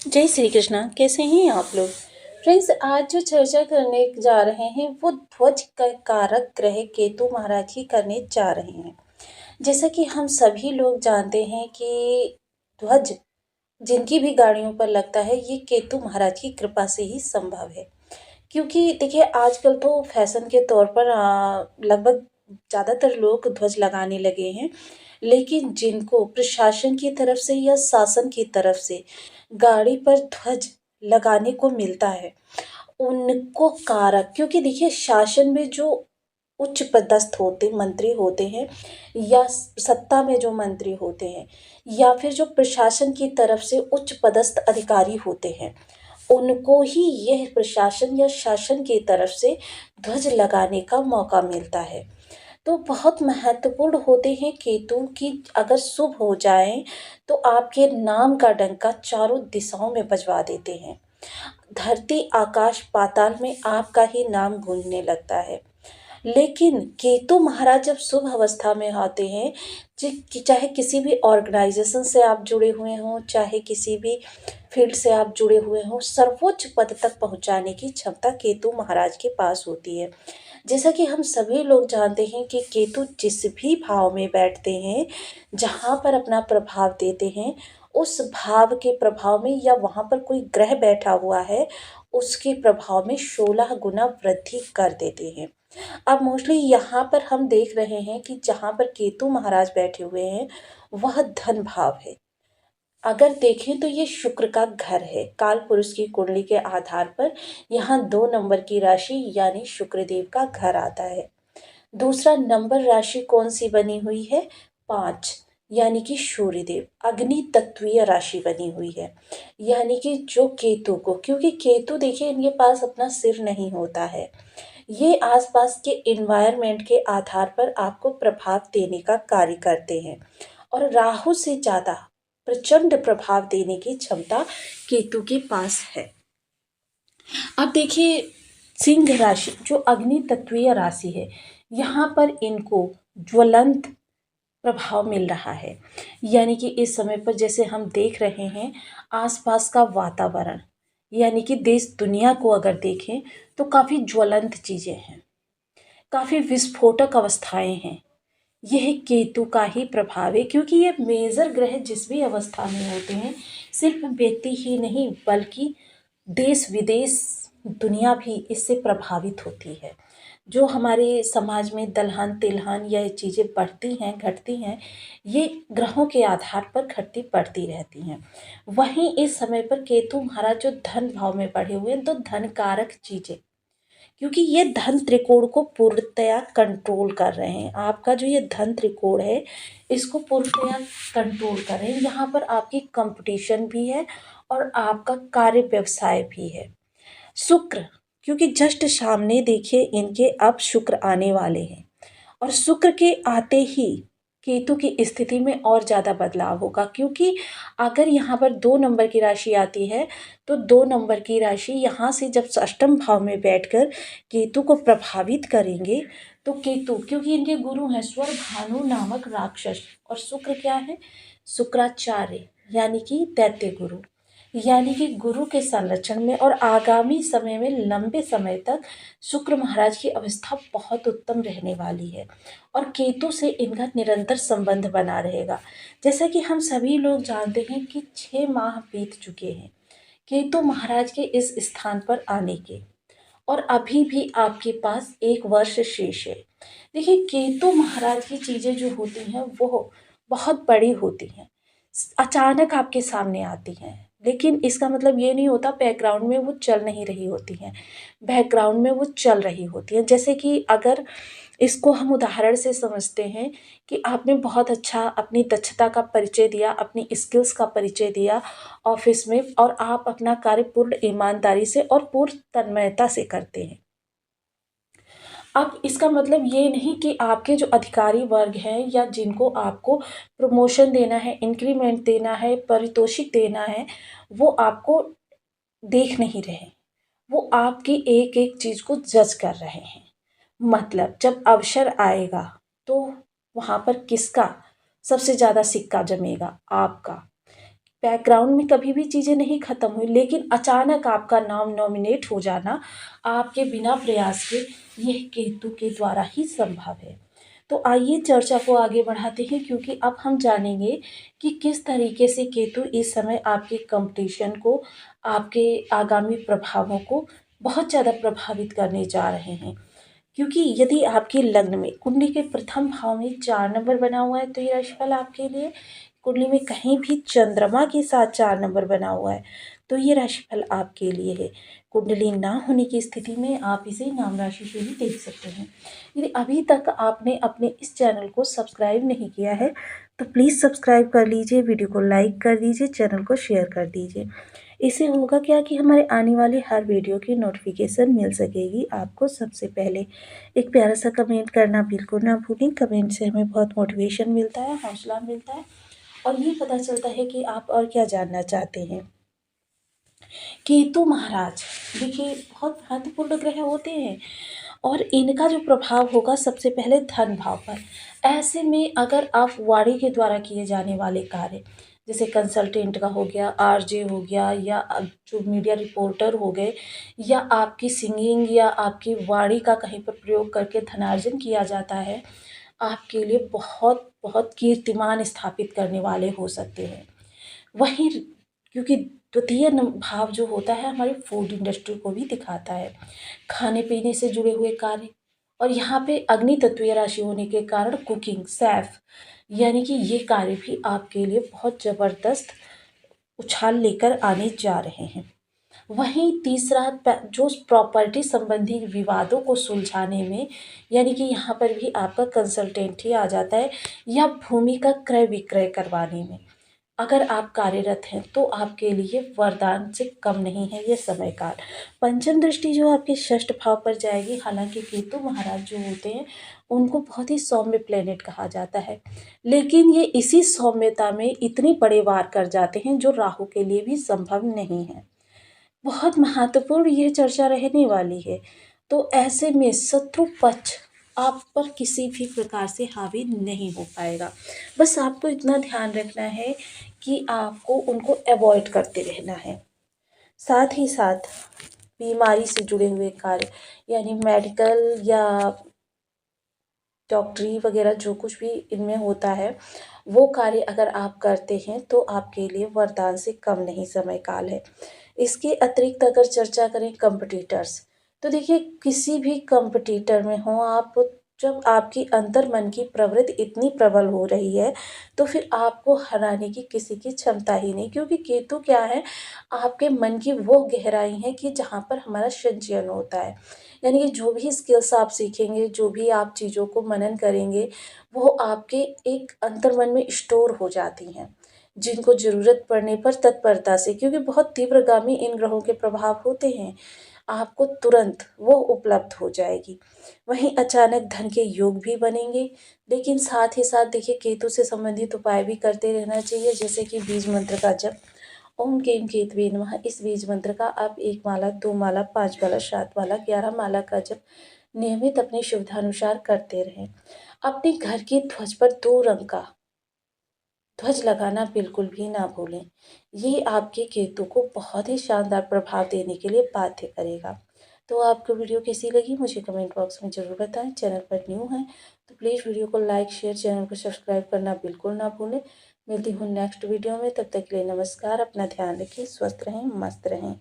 जय श्री कृष्णा। कैसे हैं आप लोग? फ्रेंड्स, आज जो चर्चा करने जा रहे हैं वो ध्वज का कारक ग्रह केतु महाराज की करने जा रहे हैं। जैसा कि हम सभी लोग जानते हैं कि ध्वज जिनकी भी गाड़ियों पर लगता है ये केतु महाराज की कृपा से ही संभव है। क्योंकि देखिए आजकल तो फैशन के तौर पर लगभग ज़्यादातर लोग ध्वज लगाने लगे हैं, लेकिन जिनको प्रशासन की तरफ से या शासन की तरफ से गाड़ी पर ध्वज लगाने को मिलता है, उनको कारक, क्योंकि देखिए शासन में जो उच्च पदस्थ होते मंत्री होते हैं या सत्ता में जो मंत्री होते हैं या फिर जो प्रशासन की तरफ से उच्च पदस्थ अधिकारी होते हैं, उनको ही यह प्रशासन या शासन की तरफ से ध्वज लगाने का मौका मिलता है। तो बहुत महत्वपूर्ण होते हैं केतु की, अगर शुभ हो जाए तो आपके नाम का डंका चारों दिशाओं में बजवा देते हैं। धरती आकाश पाताल में आपका ही नाम गूंजने लगता है। लेकिन केतु महाराज जब शुभ अवस्था में आते हैं, चाहे किसी भी ऑर्गेनाइजेशन से आप जुड़े हुए हों, चाहे किसी भी फील्ड से आप जुड़े हुए हों, सर्वोच्च पद तक पहुंचाने की क्षमता केतु महाराज के पास होती है। जैसा कि हम सभी लोग जानते हैं कि केतु जिस भी भाव में बैठते हैं, जहाँ पर अपना प्रभाव देते हैं, उस भाव के प्रभाव में या वहाँ पर कोई ग्रह बैठा हुआ है, उसके प्रभाव में 16 गुना वृद्धि कर देते हैं। अब मोस्टली यहाँ पर हम देख रहे हैं कि जहाँ पर केतु महाराज बैठे हुए हैं, वह धन भाव है। अगर देखें तो ये शुक्र का घर है। काल पुरुष की कुंडली के आधार पर यहाँ 2 नंबर की राशि यानी शुक्रदेव का घर आता है। दूसरा नंबर राशि कौन सी बनी हुई है? 5, यानी कि सूर्यदेव अग्नि तत्वीय राशि बनी हुई है। यानी कि जो केतु को, क्योंकि केतु देखिए इनके पास अपना सिर नहीं होता है, ये आसपास के इन्वायरमेंट के आधार पर आपको प्रभाव देने का कार्य करते हैं और राहु से ज़्यादा प्रचंड प्रभाव देने की क्षमता केतु के पास है। अब देखिए सिंह राशि जो अग्नि तत्वीय राशि है, यहाँ पर इनको ज्वलंत प्रभाव मिल रहा है। यानी कि इस समय पर जैसे हम देख रहे हैं आसपास का वातावरण, यानी कि देश दुनिया को अगर देखें तो काफ़ी ज्वलंत चीज़ें हैं, काफ़ी विस्फोटक अवस्थाएं हैं। यह केतु का ही प्रभाव है, क्योंकि ये मेजर ग्रह जिस भी अवस्था में होते हैं, सिर्फ व्यक्ति ही नहीं बल्कि देश विदेश दुनिया भी इससे प्रभावित होती है। जो हमारे समाज में दलहन तिलहन या ये चीज़ें बढ़ती हैं घटती हैं, ये ग्रहों के आधार पर घटती बढ़ती रहती हैं। वहीं इस समय पर केतु महाराज जो धन भाव में पढ़े हुए हैं, तो धन कारक चीज़ें, क्योंकि ये धन त्रिकोण को पूर्णतया कंट्रोल कर रहे हैं। आपका जो ये धन त्रिकोण है, इसको पूर्णतया कंट्रोल कर रहे हैं। यहाँ पर आपकी कंपटीशन भी है और आपका कार्य व्यवसाय भी है। शुक्र, क्योंकि जस्ट सामने देखिए इनके अब शुक्र आने वाले हैं और शुक्र के आते ही केतु की स्थिति में और ज़्यादा बदलाव होगा। क्योंकि अगर यहाँ पर 2 नंबर की राशि आती है, तो 2 नंबर की राशि यहाँ से जब अष्टम भाव में बैठकर केतु को प्रभावित करेंगे, तो केतु क्योंकि इनके गुरु हैं स्वर भानु नामक राक्षस, और शुक्र क्या है? शुक्राचार्य यानी कि दैत्य गुरु, यानी कि गुरु के संरक्षण में और आगामी समय में लंबे समय तक शुक्र महाराज की अवस्था बहुत उत्तम रहने वाली है और केतु से इनका निरंतर संबंध बना रहेगा। जैसा कि हम सभी लोग जानते हैं कि 6 माह बीत चुके हैं केतु महाराज के इस स्थान पर आने के, और अभी भी आपके पास 1 वर्ष शेष है। देखिए केतु महाराज की चीज़ें जो होती हैं वो बहुत बड़ी होती हैं, अचानक आपके सामने आती हैं, लेकिन इसका मतलब ये नहीं होता बैकग्राउंड में वो चल नहीं रही होती हैं, बैकग्राउंड में वो चल रही होती हैं। जैसे कि अगर इसको हम उदाहरण से समझते हैं कि आपने बहुत अच्छा अपनी दक्षता का परिचय दिया, अपनी स्किल्स का परिचय दिया ऑफिस में, और आप अपना कार्य पूर्ण ईमानदारी से और पूर्ण तन्मयता से करते हैं। अब इसका मतलब ये नहीं कि आपके जो अधिकारी वर्ग हैं या जिनको आपको प्रमोशन देना है, इंक्रीमेंट देना है, पारितोषिक देना है, वो आपको देख नहीं रहे, वो आपकी एक एक चीज़ को जज कर रहे हैं। मतलब जब अवसर आएगा तो वहाँ पर किसका सबसे ज़्यादा सिक्का जमेगा? आपका। बैकग्राउंड में कभी भी चीज़ें नहीं ख़त्म हुई, लेकिन अचानक आपका नाम नॉमिनेट हो जाना आपके बिना प्रयास के यह केतु के द्वारा ही संभव है। तो आइए चर्चा को आगे बढ़ाते हैं, क्योंकि अब हम जानेंगे कि किस तरीके से केतु इस समय आपके कंपटीशन को, आपके आगामी प्रभावों को बहुत ज़्यादा प्रभावित करने जा रहे हैं। क्योंकि यदि आपके लग्न में कुंडली के प्रथम भाव में 4 नंबर बना हुआ है, तो ये राशिफल आपके लिए, कुंडली में कहीं भी चंद्रमा के साथ 4 नंबर बना हुआ है, तो ये राशिफल आपके लिए है। कुंडली ना होने की स्थिति में आप इसे नाम राशि से भी देख सकते हैं। यदि अभी तक आपने अपने इस चैनल को सब्सक्राइब नहीं किया है, तो प्लीज़ सब्सक्राइब कर लीजिए, वीडियो को लाइक कर दीजिए, चैनल को शेयर कर दीजिए। इससे होगा क्या कि हमारे आने वाले हर वीडियो की नोटिफिकेशन मिल सकेगी आपको सबसे पहले। एक प्यारा सा कमेंट करना बिल्कुल ना भूलें, कमेंट से हमें बहुत मोटिवेशन मिलता है, हौसला मिलता है, और ये पता चलता है कि आप और क्या जानना चाहते हैं। केतु महाराज देखिए बहुत महत्वपूर्ण ग्रह होते हैं, और इनका जो प्रभाव होगा सबसे पहले धन भाव पर। ऐसे में अगर आप वाणी के द्वारा किए जाने वाले कार्य, जैसे कंसल्टेंट का हो गया, आरजे हो गया, या जो मीडिया रिपोर्टर हो गए, या आपकी सिंगिंग या आपकी वाणी का कहीं पर प्रयोग करके धनार्जन किया जाता है, आपके लिए बहुत बहुत कीर्तिमान स्थापित करने वाले हो सकते हैं। वहीं क्योंकि द्वितीय भाव जो होता है हमारी फूड इंडस्ट्री को भी दिखाता है, खाने पीने से जुड़े हुए कार्य, और यहाँ पे अग्नि तत्वीय राशि होने के कारण कुकिंग, सेफ, यानी कि ये कार्य भी आपके लिए बहुत ज़बरदस्त उछाल लेकर आने जा रहे हैं। वहीं तीसरा जो प्रॉपर्टी संबंधी विवादों को सुलझाने में, यानी कि यहाँ पर भी आपका कंसल्टेंट ही आ जाता है, या भूमि का क्रय विक्रय करवाने में अगर आप कार्यरत हैं, तो आपके लिए वरदान से कम नहीं है ये समय काल। पंचम दृष्टि जो आपके षष्ठ भाव पर जाएगी, हालांकि केतु महाराज जो होते हैं उनको बहुत ही सौम्य प्लेनेट कहा जाता है, लेकिन ये इसी सौम्यता में इतनी बड़े वार कर जाते हैं जो राहु के लिए भी संभव नहीं है। बहुत महत्वपूर्ण ये चर्चा रहने वाली है। तो ऐसे में शत्रु पक्ष आप पर किसी भी प्रकार से हावी नहीं हो पाएगा। बस आपको इतना ध्यान रखना है कि आपको उनको अवॉइड करते रहना है। साथ ही साथ बीमारी से जुड़े हुए कार्य, यानी मेडिकल या डॉक्टरी वगैरह जो कुछ भी इनमें होता है, वो कार्य अगर आप करते हैं तो आपके लिए वरदान से कम नहीं समय काल है। इसके अतिरिक्त अगर चर्चा करें कॉम्पिटिटर्स, तो देखिए किसी भी कॉम्पिटिटर में हो आप, जब आपकी अंतर मन की प्रवृत्ति इतनी प्रबल हो रही है, तो फिर आपको हराने की किसी की क्षमता ही नहीं, क्योंकि केतु क्या है, आपके मन की वो गहराई है कि जहाँ पर हमारा संचयन होता है। यानी कि जो भी स्किल्स आप सीखेंगे, जो भी आप चीज़ों को मनन करेंगे, वो आपके एक अंतर्मन में स्टोर हो जाती हैं, जिनको ज़रूरत पड़ने पर तत्परता से, क्योंकि बहुत तीव्रगामी इन ग्रहों के प्रभाव होते हैं, आपको तुरंत वो उपलब्ध हो जाएगी। वहीं अचानक धन के योग भी बनेंगे, लेकिन साथ ही साथ देखिए केतु से संबंधित उपाय भी करते रहना चाहिए, जैसे कि बीज मंत्र का जप, ओम क्लीं केतवे नमः, इस बीज मंत्र का आप 1 माला, 2 माला, 5 माला, 7 माला, 11 माला का जप नियमित अपनी सुविधानुसार करते रहें। अपने घर के ध्वज पर 2 रंग का ध्वज लगाना बिल्कुल भी ना भूलें। ये आपके केतु को बहुत ही शानदार प्रभाव देने के लिए बाध्य करेगा। तो आपको वीडियो कैसी लगी मुझे कमेंट बॉक्स में ज़रूर बताएं। चैनल पर न्यू हैं तो प्लीज़ वीडियो को लाइक, शेयर, चैनल को सब्सक्राइब करना बिल्कुल ना भूलें। मिलती हूँ नेक्स्ट वीडियो में, तब तक के लिए नमस्कार। अपना ध्यान रखें, स्वस्थ रहें, मस्त रहें।